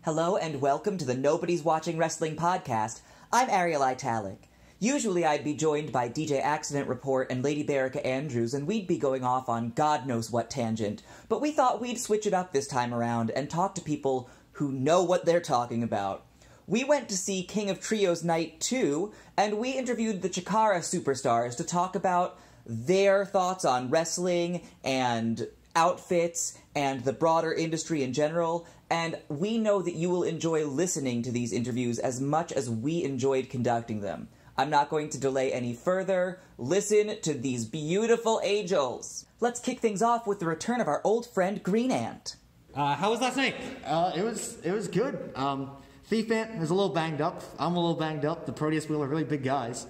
Hello and welcome to the Nobody's Watching Wrestling podcast. I'm Ariel Italic. Usually I'd be joined by DJ Accident Report and Lady Berica Andrews, and we'd be going off on God knows what tangent. But we thought we'd switch it up this time around and talk to people who know what they're talking about. We went to see King of Trios Night 2, and we interviewed the Chikara superstars to talk about their thoughts on wrestling and outfits and the broader industry in general, and we know that you will enjoy listening to these interviews as much as we enjoyed conducting them. I'm not going to delay any further. Listen to these beautiful angels. Let's kick things off with the return of our old friend Green Ant. How was last night? It was good. Thief Ant is a little banged up. I'm a little banged up. The Proteus Wheel are really big guys.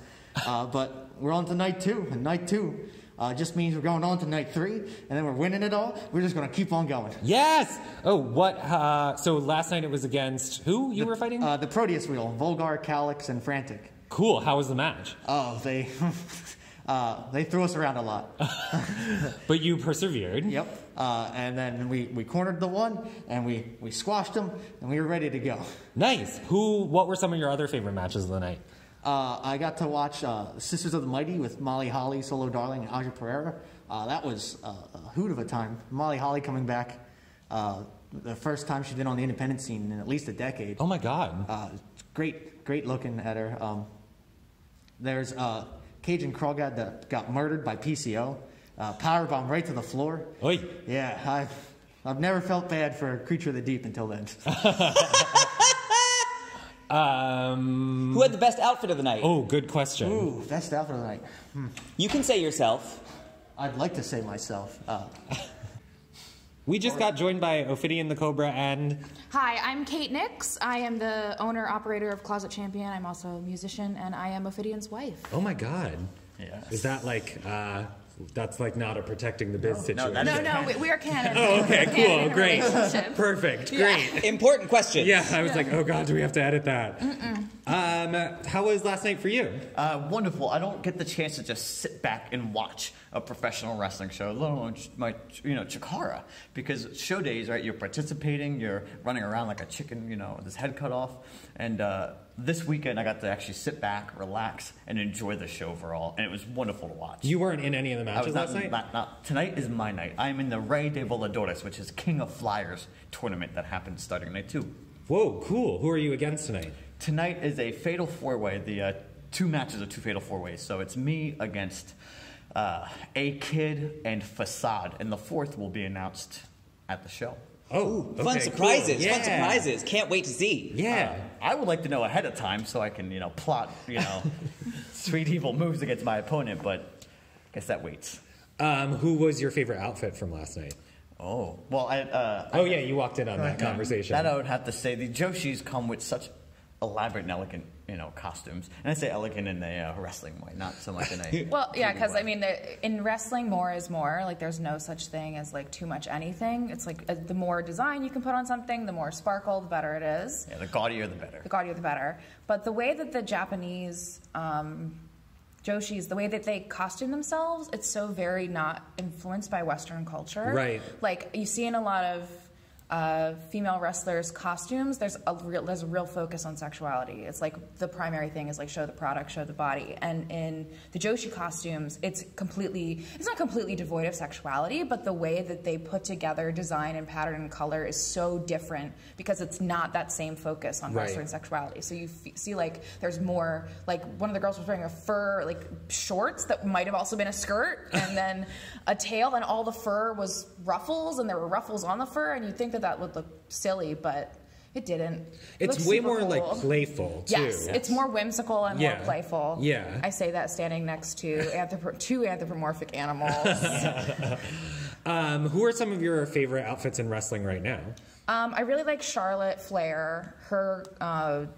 But we're on to night two, and night two just means we're going on to night 3, and then we're winning it all. We're just going to keep on going. Yes! Oh, what? So last night it was against who you were fighting? The Proteus Wheel, Volgar, Calyx, and Frantic. Cool. How was the match? Oh, they threw us around a lot. But you persevered. Yep. And then we cornered the one, and we squashed them, and we were ready to go. Nice. What were some of your other favorite matches of the night? I got to watch Sisters of the Mighty with Molly Holly, Solo Darling, and Aja Pereira. That was a hoot of a time. Molly Holly coming back, the first time she's been on the independent scene in at least a decade. Oh my God. Great looking at her. There's Cajun Crawdad that got murdered by PCO. Powerbomb right to the floor. Oi. Yeah, I've never felt bad for a creature of the deep until then. Who had the best outfit of the night? Oh, good question. Ooh, best outfit of the night. You can say yourself. I'd like to say myself. We just got joined by Ophidian the Cobra and... Hi, I'm Kate Nix. I am the owner-operator of Closet Champion. I'm also a musician, and I am Ophidian's wife. Oh my God. Yeah. Is that like... That's like not a protecting the biz situation. No, we are canon. Oh, okay, We're canon in cool, a great. relationship. Perfect, great. Important question. Yeah, I was like, oh God, do we have to edit that? How was last night for you? Wonderful. I don't get the chance to just sit back and watch a professional wrestling show, let alone Chikara, because show days, right? You're participating, you're running around like a chicken, with his head cut off, and this weekend I got to actually sit back, relax, and enjoy the show overall, and it was wonderful to watch. You weren't in any of the matches last night? Tonight is my night. I'm in the Rey de Voladores, which is King of Flyers tournament that happens starting night 2. Whoa, cool. Who are you against tonight? Tonight is a fatal 4-way. The 2 matches are 2 fatal 4-ways. So it's me against A-Kid and Facade. And the 4th will be announced at the show. Oh, okay, Fun surprises. cool. Yeah. Fun surprises. Can't wait to see. Yeah. I would like to know ahead of time so I can, plot, sweet evil moves against my opponent. But I guess that waits. Who was your favorite outfit from last night? Oh, well, yeah, you walked in on that conversation. That I would have to say. The Joshis come with such elaborate and elegant, costumes. And I say elegant in a wrestling way, not so much in a... Well, yeah, because, in wrestling, more is more. Like, there's no such thing as, too much anything. It's like, the more design you can put on something, the more sparkle, the better it is. Yeah, the gaudier, the better. The gaudier, the better. But the way that the Japanese... Joshis, the way that they costume themselves, it's so very not influenced by Western culture. Right. Like, you see in a lot of female wrestlers' costumes, there's a real focus on sexuality. It's like the primary thing is show the product, show the body. And in the Joshi costumes, it's not completely devoid of sexuality, but the way that they put together design and pattern and color is so different because it's not that same focus on Western sexuality. So you see there's more, one of the girls was wearing a fur, shorts that might have also been a skirt, and then a tail, and all the fur was ruffles, and there were ruffles on the fur, and you'd think that would look silly, but it didn't. It's way more cool. Playful too. Yes, it's more whimsical and more playful. Yeah, I say that standing next to two anthropomorphic animals. Who are some of your favorite outfits in wrestling right now? I really like Charlotte Flair. Her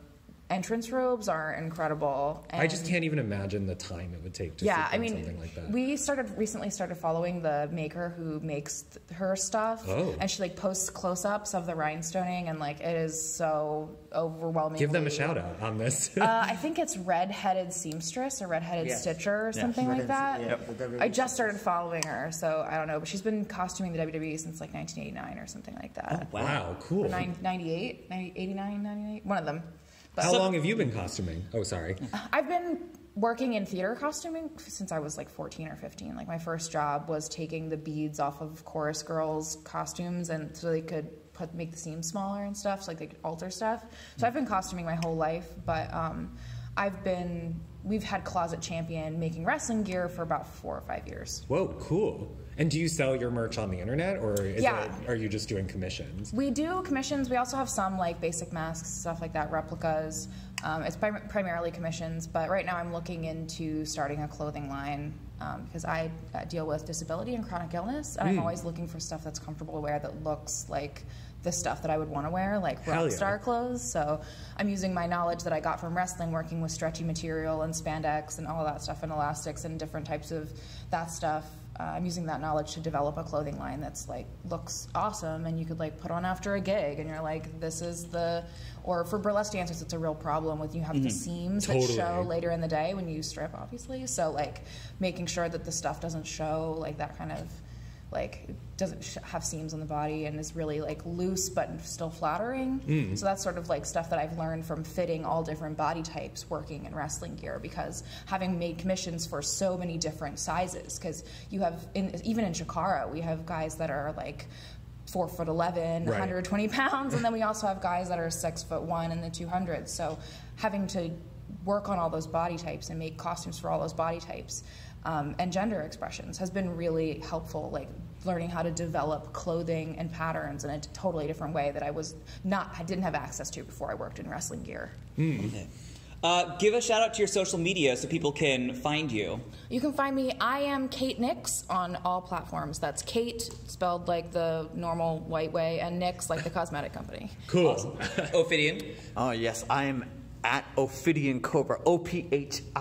entrance robes are incredible. And I just can't even imagine the time it would take to something like that. We recently started following the maker who makes her stuff. Oh. And she like posts close-ups of the rhinestoning, and like it is so overwhelming. Give them a shout out on this. I think it's Red-Headed Seamstress or Red-Headed Stitcher or something like that. I just started following her, so I don't know. But she's been costuming the WWE since like 1989 or something like that. Oh, wow, cool. Or 98, 89, 98, one of them. But How long have you been costuming? Oh, sorry. I've been working in theater costuming since I was like 14 or 15. Like my first job was taking the beads off of chorus girls' costumes, and so they could make the seams smaller and stuff, so like they could alter stuff. So I've been costuming my whole life, but we've had Closet Champion making wrestling gear for about 4 or 5 years. Whoa, cool. And do you sell your merch on the internet, or are you just doing commissions? We do commissions. We also have some like basic masks, stuff like that, replicas. It's primarily commissions, but right now I'm looking into starting a clothing line because I deal with disability and chronic illness, and I'm always looking for stuff that's comfortable to wear that looks like the stuff that I would want to wear, like rock star clothes. So I'm using my knowledge that I got from wrestling, working with stretchy material and spandex and all of that stuff, and elastics and different types of that stuff. I'm using that knowledge to develop a clothing line that's like looks awesome and you could like put on after a gig, and you're like, this is the, or for burlesque dancers it's a real problem with you have the seams that show later in the day when you strip, obviously. So like making sure that the stuff doesn't show like that kind of like doesn't have seams on the body and is really like loose but still flattering. So that's sort of like stuff that I've learned from fitting all different body types working in wrestling gear, because having made commissions for so many different sizes, because you have even in Chikara we have guys that are like 4'11", 120 pounds, and then we also have guys that are 6'1" in the 200s. So having to work on all those body types and make costumes for all those body types and gender expressions has been really helpful, like learning how to develop clothing and patterns in a totally different way that I didn't have access to before I worked in wrestling gear. Okay. Give a shout out to your social media so people can find you. You can find me, I am Kate Nix on all platforms. That's Kate, spelled like the normal white way, and Nix like the cosmetic company. Cool. Awesome. Ophidian? Oh, yes, I am at Ophidian Cobra, OPHIDIAN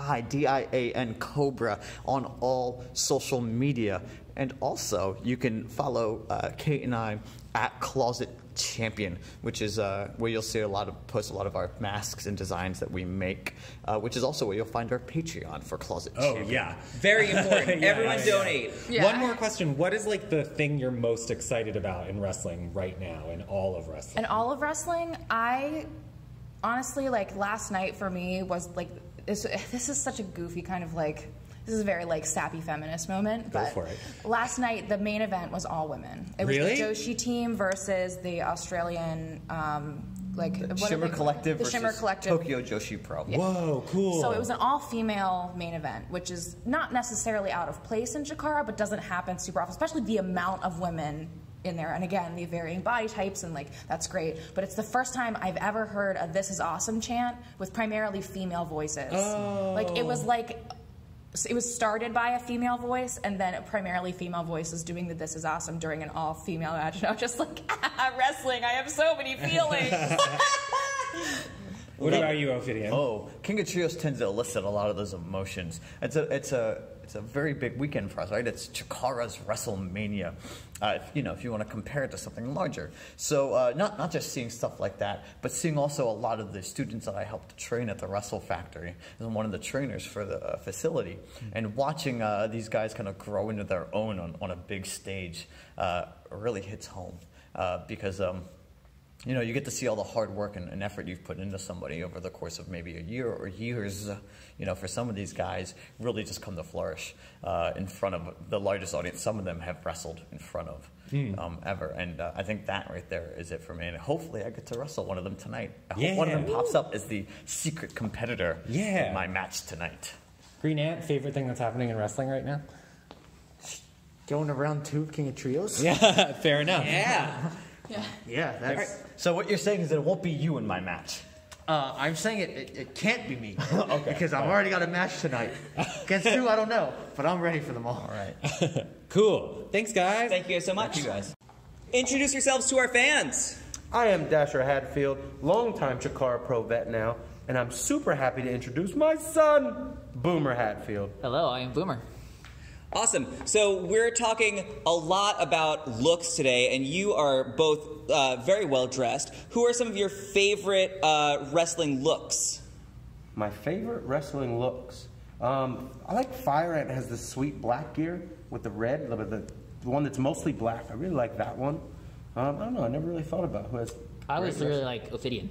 Cobra on all social media. And also, you can follow Kate and I at Closet Champion, which is where you'll see post a lot of our masks and designs that we make, which is also where you'll find our Patreon for Closet Champion. Oh, yeah. Very important. Everyone donate. Yeah. One more question. What is like the thing you're most excited about in wrestling right now, in all of wrestling? In all of wrestling, I honestly, like last night for me was like, this is such a goofy kind of like, this is a very like sappy feminist moment. Go but for it. Last night the main event was all women. It was Really? the Joshi team versus the Australian Shimmer Collective versus Shimmer Collective. Tokyo Joshi Pro. Yeah. Whoa, cool. So it was an all-female main event, which is not necessarily out of place in Chikara, but doesn't happen super often, especially the amount of women in there. And again, the varying body types, and like, that's great. But it's the first time I've ever heard a "This is awesome" chant with primarily female voices. Oh. Like, it was like, it was started by a female voice, and then primarily female voices doing the "This is awesome" during an all-female match. And I was just like, wrestling, I have so many feelings. What about you, Ophidian? Oh, King of Trios tends to elicit a lot of those emotions. It's a very big weekend for us, right? It's Chikara's WrestleMania. If you want to compare it to something larger. So not just seeing stuff like that, but seeing also a lot of the students that I helped train at the Wrestle Factory. I'm one of the trainers for the facility, and watching these guys kind of grow into their own on a big stage really hits home because. You get to see all the hard work and effort you've put into somebody over the course of maybe a year or years. For some of these guys, really just come to flourish in front of the largest audience some of them have wrestled in front of ever. And I think that right there is it for me. And hopefully I get to wrestle one of them tonight. I hope one of them pops up as the secret competitor in my match tonight. Green Ant, favorite thing that's happening in wrestling right now? Going to round 2 of King of Trios? Yeah, fair enough. Yeah. Yeah, that's... Right. So what you're saying is that it won't be you in my match. I'm saying it can't be me. Okay. Because I've already got a match tonight. Against who, I don't know. But I'm ready for them all. All right. Cool. Thanks, guys. Thank you guys so much. Thank you guys. Introduce yourselves to our fans. I am Dasher Hatfield, longtime Chikara Pro vet now. and I'm super happy to introduce my son, Boomer Hatfield. Hello, I am Boomer. Awesome. So we're talking a lot about looks today, and you are both very well dressed. Who are some of your favorite wrestling looks? My favorite wrestling looks. I like Fire Ant has the sweet black gear with the red, the one that's mostly black. I really like that one. I don't know. I never really thought about who has. I always really like Ophidian.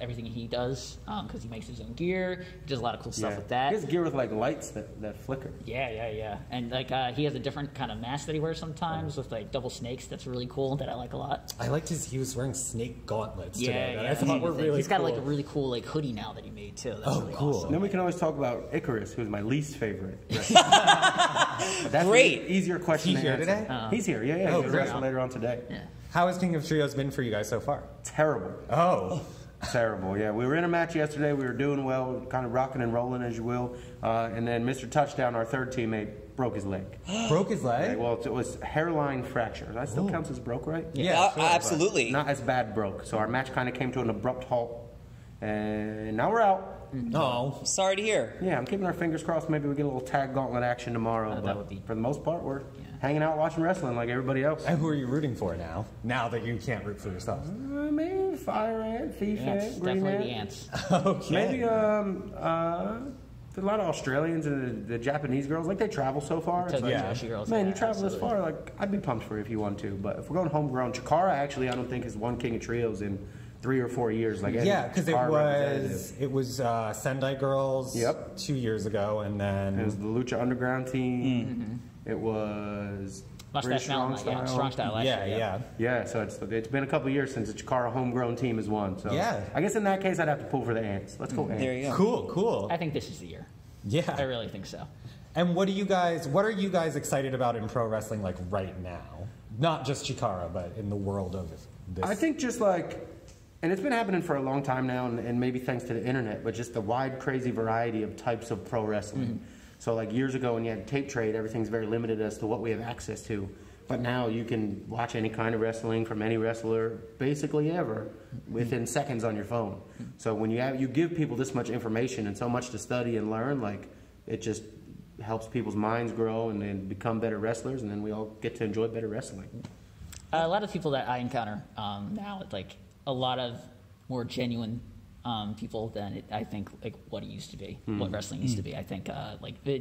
Everything he does, because he makes his own gear. He does a lot of cool stuff with that. He has gear with like lights that flicker. Yeah. And like he has a different kind of mask that he wears sometimes with like double snakes. That's really cool. That I like a lot. I liked he was wearing snake gauntlets today. Yeah. I thought were really He's got cool. like a really cool like hoodie now that he made too. That's really cool. awesome. And then we can always talk about Icarus, who's my least favorite. That's Great. An easier question He's to here answer. today? He's here. Yeah. Oh, He's great. wrestle later on today. Yeah. How has King of Trios been for you guys so far? Terrible. Oh. Terrible, yeah. We were in a match yesterday. We were doing well, kind of rocking and rolling, as you will. And then Mr. Touchdown, our third teammate, broke his leg. Broke his leg? Yeah, well, it was hairline fracture. That still counts as broke, right? Yeah, sure, absolutely. Not as bad broke. So our match kind of came to an abrupt halt. And now we're out. Oh. Sorry to hear. Yeah, I'm keeping our fingers crossed. Maybe we get a little tag gauntlet action tomorrow. That but would be- for the most part, we're hanging out watching wrestling like everybody else. And who are you rooting for now? Now that you can't root for yourself. I mean, Fire Ant, Thief Yeah, it's Ant, Green definitely Ant. the ants. Okay. Maybe a lot of Australians and the Japanese girls, like they travel so far. It's like, Yeah. Joshi girls. man, yeah, you travel this absolutely. far, like I'd be pumped for you if you want to. But if we're going homegrown, Chikara actually I don't think has won King of Trios in 3 or 4 years. Like Yeah, because Chikara representative. it was Sendai Girls Yep. 2 years ago, and then It was the Lucha Underground team. It was British Strong Style. Strong Style last year. yeah. Yeah, so it's been a couple years since the Chikara homegrown team has won. So Yeah. I guess in that case I'd have to pull for the Ants. Let's go Ants. There you go. Cool. I think this is the year. I Yeah. really think so. And what are you guys excited about in pro wrestling like right now? Not just Chikara, but in the world of this. I think just like, and it's been happening for a long time now, and maybe thanks to the internet, but just the wide, crazy variety of types of pro wrestling. So like years ago when you had tape trade, everything's very limited as to what we have access to. But now you can watch any kind of wrestling from any wrestler, basically ever, within seconds on your phone. So when you give people this much information and so much to study and learn, like it just helps people's minds grow and then become better wrestlers, and then we all get to enjoy better wrestling. A lot of people that I encounter now, it's like a lot of more genuine people than I think like what it used to be, what wrestling used to be. I think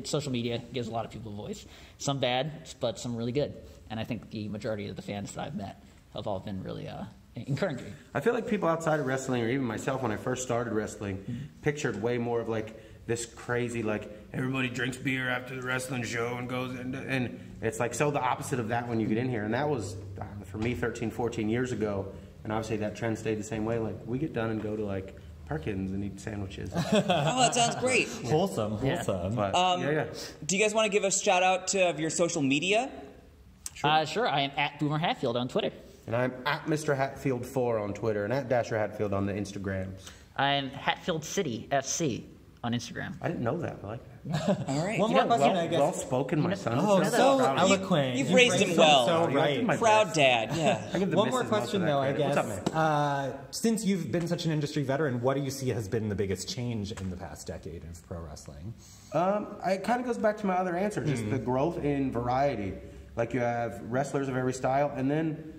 social media gives a lot of people a voice. Some bad, but some really good. And I think the majority of the fans that I've met have all been really encouraging. I feel like people outside of wrestling, or even myself when I first started wrestling, pictured way more of like this crazy, like everybody drinks beer after the wrestling show and goes, and it's like so the opposite of that when you get in here. And that was, for me, 13, 14 years ago. And obviously that trend stayed the same way. Like we get done and go to like Perkins and eat sandwiches. Oh, that sounds great. Wholesome. But, Do you guys want to give a shout out of your social media? Sure, I am at Boomer Hatfield on Twitter. And I'm at Mr. Hatfield4 on Twitter and at Dasher Hatfield on the Instagrams. I'm Hatfield City FC on Instagram. I didn't know that. I like that. All right. One more question, I guess. Well spoken, my son. Oh, I'm so proud of you. eloquent. You've raised him well. So You right. my Proud best. dad, yeah. I give the One more missus most of question, that though, I credit. guess. What's up, man? Since you've been such an industry veteran, what do you see has been the biggest change in the past decade of pro wrestling? It kind of goes back to my other answer, just the growth in variety. Like you have wrestlers of every style, and then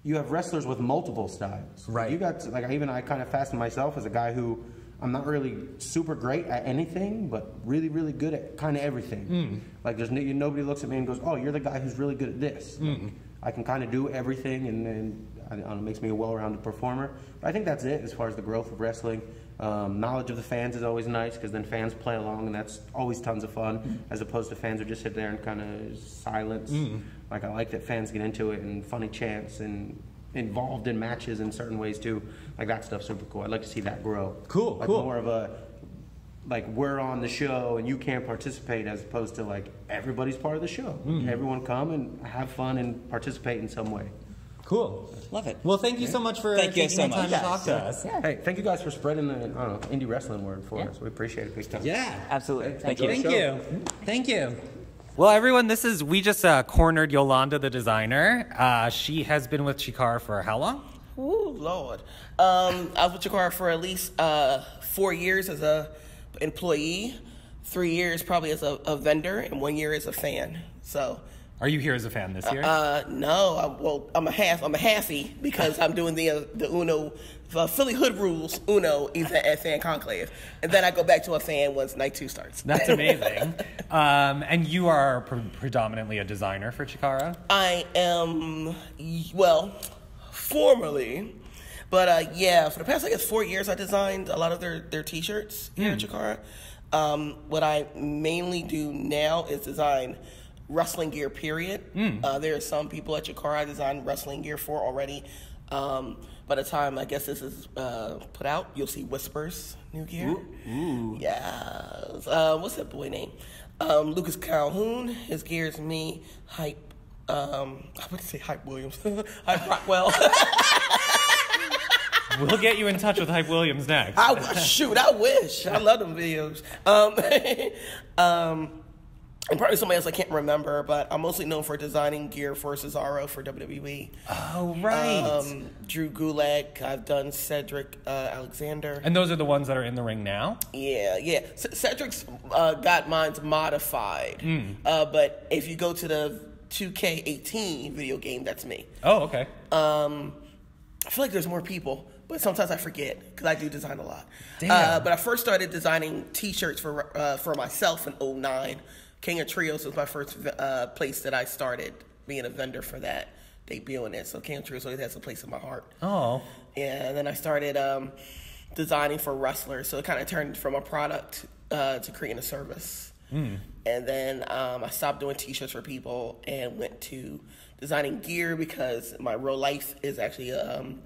you have wrestlers with multiple styles. Right. You got I kind of fastened myself as a guy who I'm not really super great at anything, but really, really good at kind of everything. Like there's nobody looks at me and goes, "Oh, you're the guy who's really good at this." Like, I can kind of do everything, and I don't know, it makes me a well-rounded performer. But I think that's it as far as the growth of wrestling. Knowledge of the fans is always nice because then fans play along, and that's always tons of fun, as opposed to fans who just sit there and kind of silence. Like I like that fans get into it and funny chants and involved in matches in certain ways too. Like that stuff's super cool. I'd like to see that grow. Cool, like cool. More of a like we're on the show and you can't participate, as opposed to like everybody's part of the show. Everyone come and have fun and participate in some way. Cool. Love it. Well, thank you so much for Thank you taking so the time much. to talk to us. Hey, thank you guys for spreading the indie wrestling word for us. We appreciate it big time. Yeah. Absolutely. Thank you. Thank you. Well, everyone, we just cornered Yolanda, the designer. She has been with Chikara for how long? Ooh, Lord. I was with Chikara for at least 4 years as a employee, 3 years probably as a vendor, and 1 year as a fan. So. Are you here as a fan this year? No. I'm a halfie because I'm doing the Uno, Philly Hood Rules Uno event at Fan Conclave, and then I go back to a fan once night 2 starts. That's amazing. And you are predominantly a designer for Chikara? I am, well, formerly, but yeah, for the past 4 years I designed a lot of their T-shirts here at Chikara. What I mainly do now is design wrestling gear, period. There are some people at Chikara I designed wrestling gear for already. By the time I guess this is put out, you'll see Whisper's new gear. Ooh. Yeah. What's that boy name? Lucas Calhoun. His gear is me. Hype. I would say Hype Williams. Hype Rockwell. We'll get you in touch with Hype Williams next. I wish. I love them videos. And probably somebody else I can't remember, but I'm mostly known for designing gear for Cesaro for WWE. Oh, right. Drew Gulak. I've done Cedric Alexander. And those are the ones that are in the ring now? Yeah. Cedric's got mine's modified. But if you go to the 2K18 video game, that's me. Oh, okay. I feel like there's more people, but sometimes I forget because I do design a lot. Damn. But I first started designing T-shirts for myself in 2009. King of Trios was my first place that I started being a vendor for that, debuting it. So King of Trios always has a place in my heart. Oh. Yeah, and then I started designing for wrestlers. So it kind of turned from a product to creating a service. And then I stopped doing T-shirts for people and went to designing gear because my real life is actually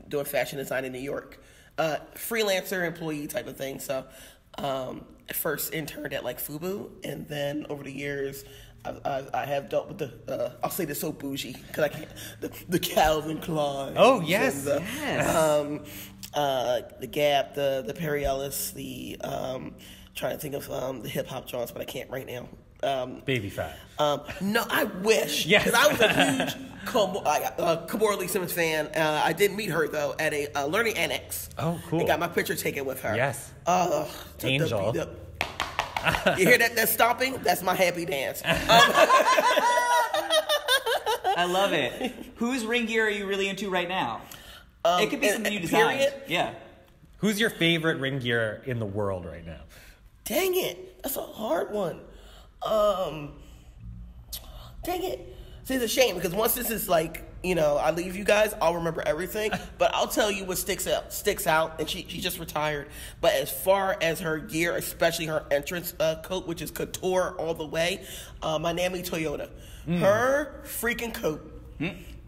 doing fashion design in New York. Freelancer, employee type of thing. So I first interned at FUBU, and then over the years, I have dealt with the, I'll say this so bougie, because I can't, the Calvin Klein. Oh, yes. The Gap, the Perry Ellis, trying to think of the hip-hop joints, but I can't right now. Baby fat. No, I wish. Yes. Because I was a huge Kimora Lee Simmons fan. I did meet her, though, at a Learning Annex. Oh, cool. And got my picture taken with her. Yes. Angel. You hear that stomping? That's my happy dance. I love it. Whose ring gear are you really into right now? It could be something you designed. Period? Yeah. Who's your favorite ring gear in the world right now? Dang it. That's a hard one. Dang it. See, it's a shame because once this is I leave you guys, I'll remember everything. But I'll tell you what sticks out, and she just retired. But as far as her gear, especially her entrance coat, which is couture all the way, my Nami Toyota. Her freaking coat,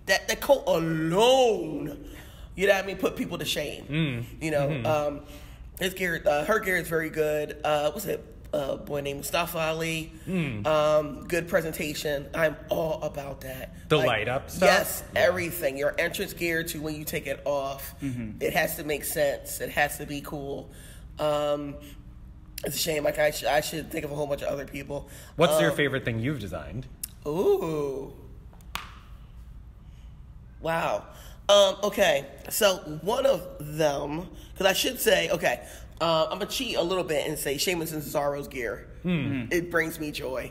that coat alone, you know what I mean, put people to shame. His gear, her gear is very good. What's it? Boy named Mustafa Ali. Good presentation. I'm all about that. The light up stuff? Yes, everything. Your entrance gear to when you take it off. It has to make sense. It has to be cool. It's a shame. I should think of a whole bunch of other people. What's your favorite thing you've designed? Ooh. Wow. Okay. So one of them, because I should say, okay, I'm going to cheat a little bit and say Sheamus and Cesaro's gear. It brings me joy.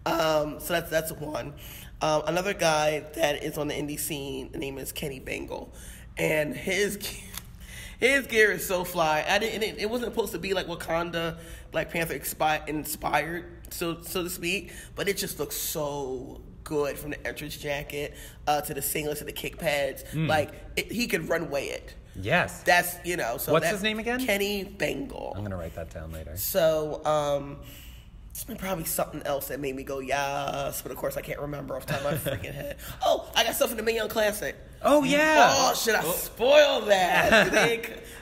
So that's one. Another guy that is on the indie scene, the name is Kenny Bengal. And his gear is so fly. It wasn't supposed to be like Wakanda, Black Panther inspired, so to speak, but it just looks so good from the entrance jacket to the singlets to the kick pads. He could runway it. Yes. That's, so what's his name again? Kenny Bengal. I'm going to write that down later. So, probably something else that made me go, yes, but of course I can't remember off the top of my freaking head. Oh, I got stuff in the Mignon Classic. Oh, yeah. Oh, should I spoil that?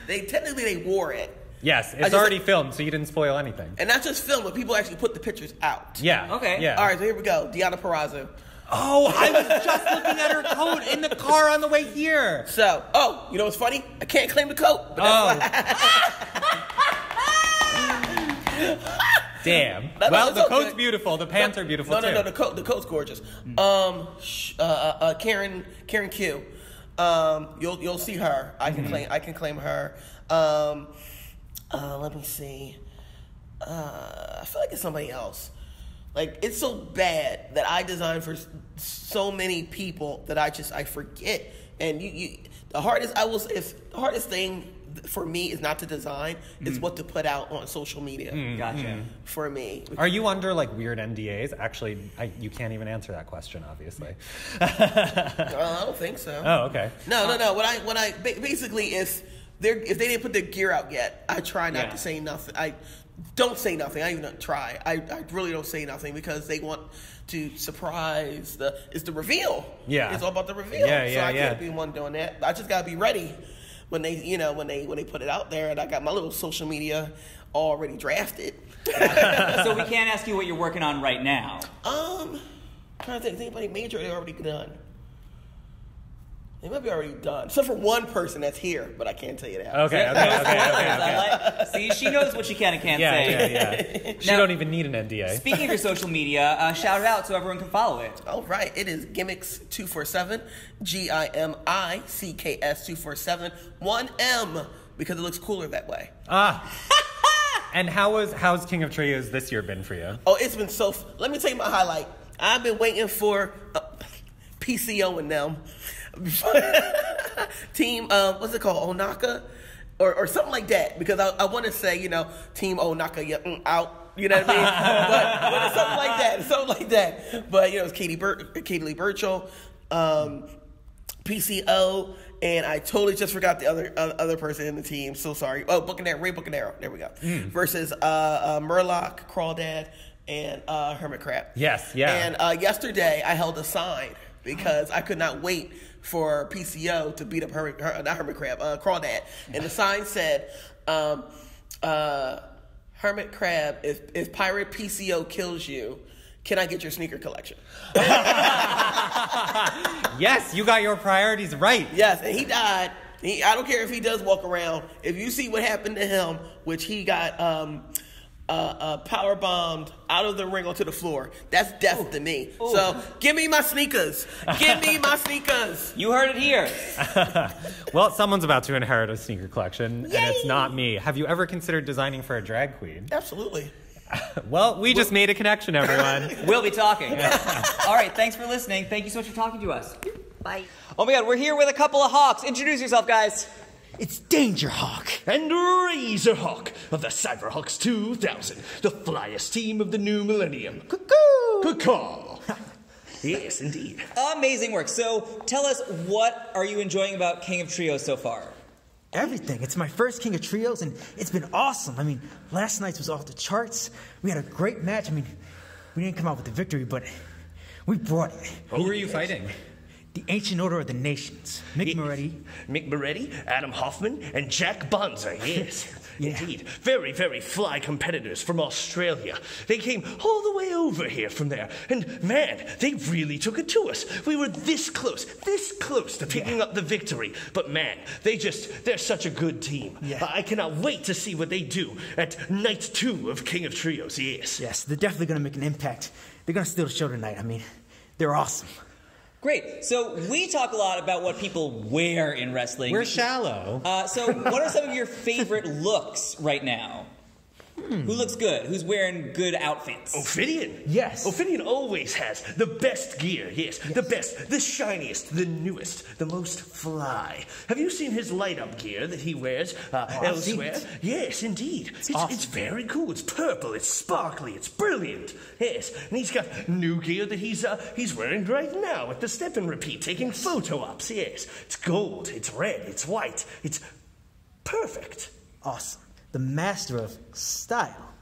they technically wore it. Yes, it's already filmed, so you didn't spoil anything. And not just filmed, but people actually put the pictures out. Yeah. Okay. Yeah. All right, so here we go. Deanna Purrazzo. Oh, I was just looking at her coat in the car on the way here. So, you know what's funny? I can't claim the coat. But Damn. No, the coat's beautiful. The pants are beautiful too. No, the coat's gorgeous. Karen Q. You'll see her. I can claim her. let me see. I feel like it's somebody else. Like, it's so bad that I design for so many people that I forget. And the hardest thing for me is not to design, it's what to put out on social media. Gotcha. For me. Are you under like weird NDAs? Actually, you can't even answer that question, obviously. I don't think so. Oh, okay. No. When I basically, if they didn't put their gear out yet, I try not to say nothing. I don't say nothing. I even try. I really don't say nothing because they want to surprise it's the reveal. Yeah. It's all about the reveal. Yeah, so I can't be one doing that. I just gotta be ready when they put it out there, and I got my little social media already drafted. So we can't ask you what you're working on right now. Trying to think, is anybody major they already done? They might be already done. Except for one person that's here, but I can't tell you that. Okay. See, she knows what she can and can't say. Yeah. She don't even need an NDA. Speaking of your social media, shout it out so everyone can follow it. All right, it is Gimmicks247, GIMICKS247, 1M, because it looks cooler that way. And how's King of Trios this year been for you? Oh, it's been let me tell you my highlight. I've been waiting for PCO and them. Team, what's it called? Onaka? Or something like that. Because I want to say, Team Onaka, out. You know what I mean? but it's something like that. Something like that. But, it's Katie Lee Burchell, PCO, and I totally just forgot the other person in the team. So sorry. Oh, Ray Bucanero. There we go. Versus Murloc, Crawdad, and Hermit Crab. Yes, yeah. And yesterday I held a sign because I could not wait for PCO to beat up Crawdad. And the sign said, Hermit Crab, if Pirate PCO kills you, can I get your sneaker collection? Yes, you got your priorities right. Yes, and he died. I don't care if he does walk around. If you see what happened to him, which he got power bombed out of the ring onto the floor, that's death to me. Ooh. So give me my sneakers. Give me my sneakers. You heard it here. Well, someone's about to inherit a sneaker collection, and it's not me. Have you ever considered designing for a drag queen? Absolutely. Well, we just made a connection, everyone. We'll be talking. All right, thanks for listening. Thank you so much for talking to us. Bye. Oh my God, we're here with a couple of Hawks. Introduce yourself, guys. It's Danger Hawk and Razor Hawk of the Cyberhawks 2000, the flyest team of the new millennium. Cuckoo! Caw. Yes, indeed. Amazing work. So tell us, what are you enjoying about King of Trios so far? Everything. It's my first King of Trios, and it's been awesome. I mean, last night's was off the charts. We had a great match. I mean, we didn't come out with the victory, but we brought it. Who were you fighting? The Ancient Order of the Nations. Mick Moretti, Adam Hoffman, and Jack Bonza, yes. Indeed. Very, very fly competitors from Australia. They came all the way over here from there. And, man, they really took it to us. We were this close to picking up the victory. But, man, they're such a good team. Yeah. I cannot wait to see what they do at Night 2 of King of Trios, yes. Yes, they're definitely going to make an impact. They're going to steal the show tonight. I mean, they're awesome. Great. So we talk a lot about what people wear in wrestling. We're shallow. So what are some of your favorite looks right now? Who looks good? Who's wearing good outfits? Ophidian. Yes. Ophidian always has the best gear, yes. The best, the shiniest, the newest, the most fly. Have you seen his light-up gear that he wears elsewhere? Yes, indeed. It's very cool. It's purple, it's sparkly, it's brilliant. Yes, and he's got new gear that he's wearing right now at the Step and Repeat, taking photo ops, yes. It's gold, it's red, it's white, it's perfect. Awesome. The master of style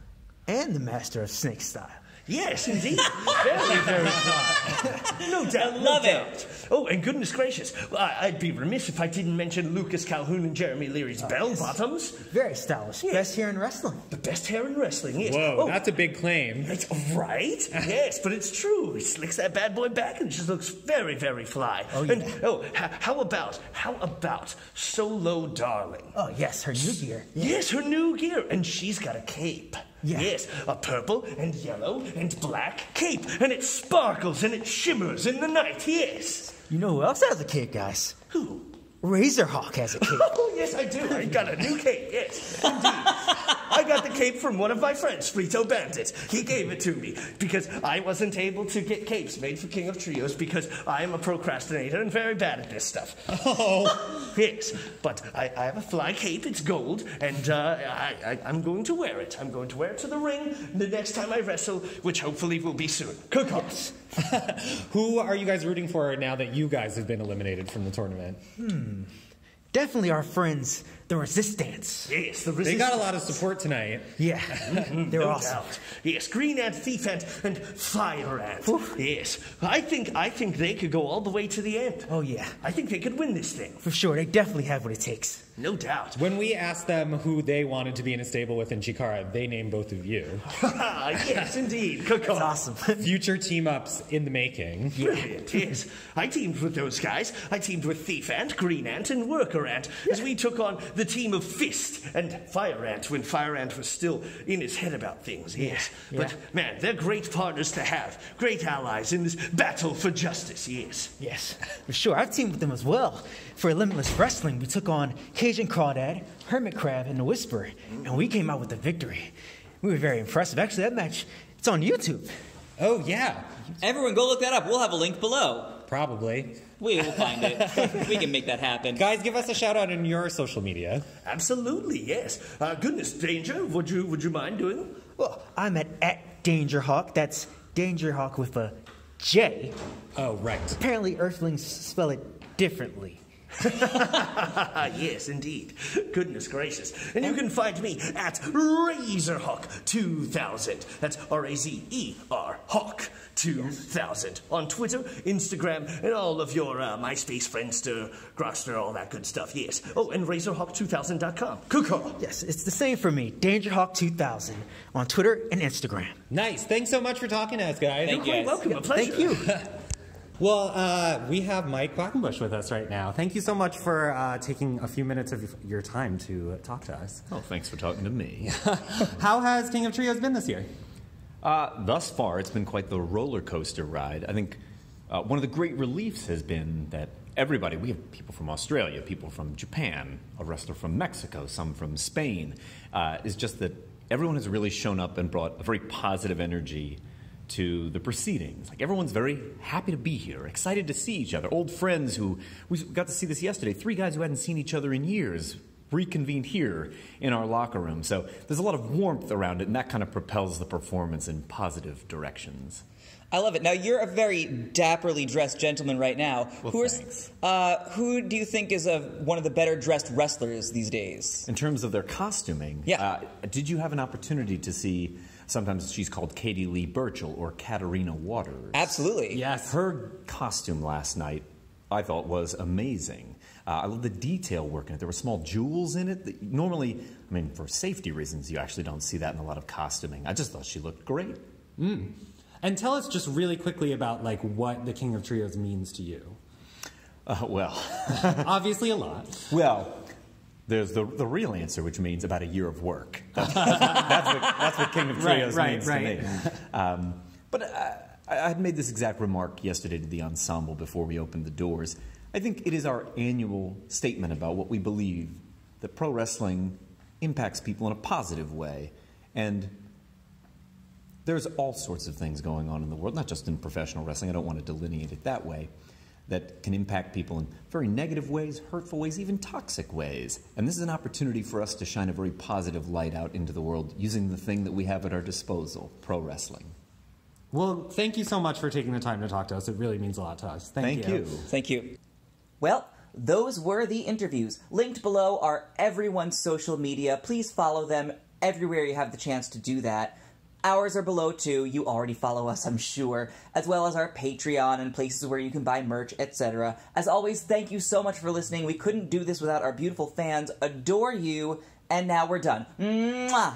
and the master of snake style. Yes, indeed. Very, very fly. No doubt. Love it. Oh, and goodness gracious, I'd be remiss if I didn't mention Lucas Calhoun and Jeremy Leary's bell bottoms. Very stylish. Yes. Best hair in wrestling. The best hair in wrestling, yes. Whoa, that's a big claim. Right? Yes, but it's true. He slicks that bad boy back and it just looks very, very fly. Oh, yeah. And, how about Solo Darling? Oh, yes, her new gear. Yeah. Yes, her new gear. And she's got a cape. Yeah. Yes, a purple and yellow and black cape. And it sparkles and it shimmers in the night, yes. You know who else has a cape, guys? Who? Razorhawk has a cape. Oh, yes, I do. I got a new cape, yes, indeed. I got the cape from one of my friends, Frito Bandit. He gave it to me because I wasn't able to get capes made for King of Trios because I am a procrastinator and very bad at this stuff. Oh. Yes, but I have a fly cape. It's gold, and I'm going to wear it. I'm going to wear it to the ring the next time I wrestle, which hopefully will be soon. Cook-offs. Who are you guys rooting for now that you guys have been eliminated from the tournament? Definitely our friends, the Resistance. Yes, the Resistance. They got a lot of support tonight. Yeah, they're no awesome. Doubt. Yes, Green Ant, Thief Ant, and Fire Ant. Yes, I think they could go all the way to the end. Oh, yeah. I think they could win this thing. For sure, they definitely have what it takes. No doubt. When we asked them who they wanted to be in a stable with in Chikara, they named both of you. Yes, indeed. That's awesome. Future team-ups in the making. Brilliant, yes. I teamed with those guys. I teamed with Thief Ant, Green Ant, and Worker Ant as we took on the team of Fist and Fire Ant when Fire Ant was still in his head about things, yes. But, man, they're great partners to have. Great allies in this battle for justice, yes. Yes, for sure. I've teamed with them as well. For Limitless Wrestling, we took on Cajun Crawdad, Hermit Crab, and The Whisper, and we came out with the victory. We were very impressive. Actually, that match, it's on YouTube. Oh, yeah. Everyone go look that up. We'll have a link below. Probably. We will find it. We can make that happen. Guys, give us a shout out on your social media. Absolutely, yes. Goodness, Danger, would you mind doing it? Well, I'm at Dangerhawk. That's Dangerhawk with a J. Oh, right. Apparently, Earthlings spell it differently. Yes, indeed. Goodness gracious. And you can find me at Razorhawk 2000. That's R-A-Z-E-R Hawk 2000 on Twitter, Instagram, and all of your MySpace, Friendster, Grokster, all that good stuff. Yes. Oh, and Razorhawk2000.com. Cool. Yes, it's the same for me. Dangerhawk 2000 on Twitter and Instagram. Nice. Thanks so much for talking to us, guys. Thank you. You're welcome. A pleasure. Thank you. Well, we have Mike Quackenbush with us right now. Thank you so much for taking a few minutes of your time to talk to us. Oh, thanks for talking to me. How has King of Trios been this year? Thus far, it's been quite the roller coaster ride. I think one of the great reliefs has been that everybody, we have people from Australia, people from Japan, a wrestler from Mexico, some from Spain, is just that everyone has really shown up and brought a very positive energy to the proceedings. Like, everyone's very happy to be here, excited to see each other. Old friends who, we got to see this yesterday, 3 guys who hadn't seen each other in years, reconvened here in our locker room. So there's a lot of warmth around it, and that kind of propels the performance in positive directions. I love it. Now, you're a very dapperly dressed gentleman right now. Well, thanks. Who do you think is one of the better dressed wrestlers these days? In terms of their costuming, did you have an opportunity to see, sometimes she's called Katie Lee Burchell or Katarina Waters? Absolutely. Yes. Her costume last night, I thought, was amazing. I love the detail work in it. There were small jewels in it that normally, I mean, for safety reasons, you actually don't see that in a lot of costuming. I just thought she looked great. And tell us just really quickly about like what the King of Trios means to you. Well, obviously a lot. Well, there's the real answer, which means about a year of work. That's what King of Trios means to me. But I had made this exact remark yesterday to the ensemble before we opened the doors. I think it is our annual statement about what we believe, that pro wrestling impacts people in a positive way. And there's all sorts of things going on in the world, not just in professional wrestling, I don't want to delineate it that way, that can impact people in very negative ways, hurtful ways, even toxic ways. And this is an opportunity for us to shine a very positive light out into the world using the thing that we have at our disposal, pro wrestling. Well, thank you so much for taking the time to talk to us. It really means a lot to us. Thank you. Thank you. Well, those were the interviews. Linked below are everyone's social media. Please follow them everywhere you have the chance to do that. Ours are below too. You already follow us, I'm sure, as well as our Patreon and places where you can buy merch, etc. As always, thank you so much for listening. We couldn't do this without our beautiful fans. Adore you. And now we're done. Mwah!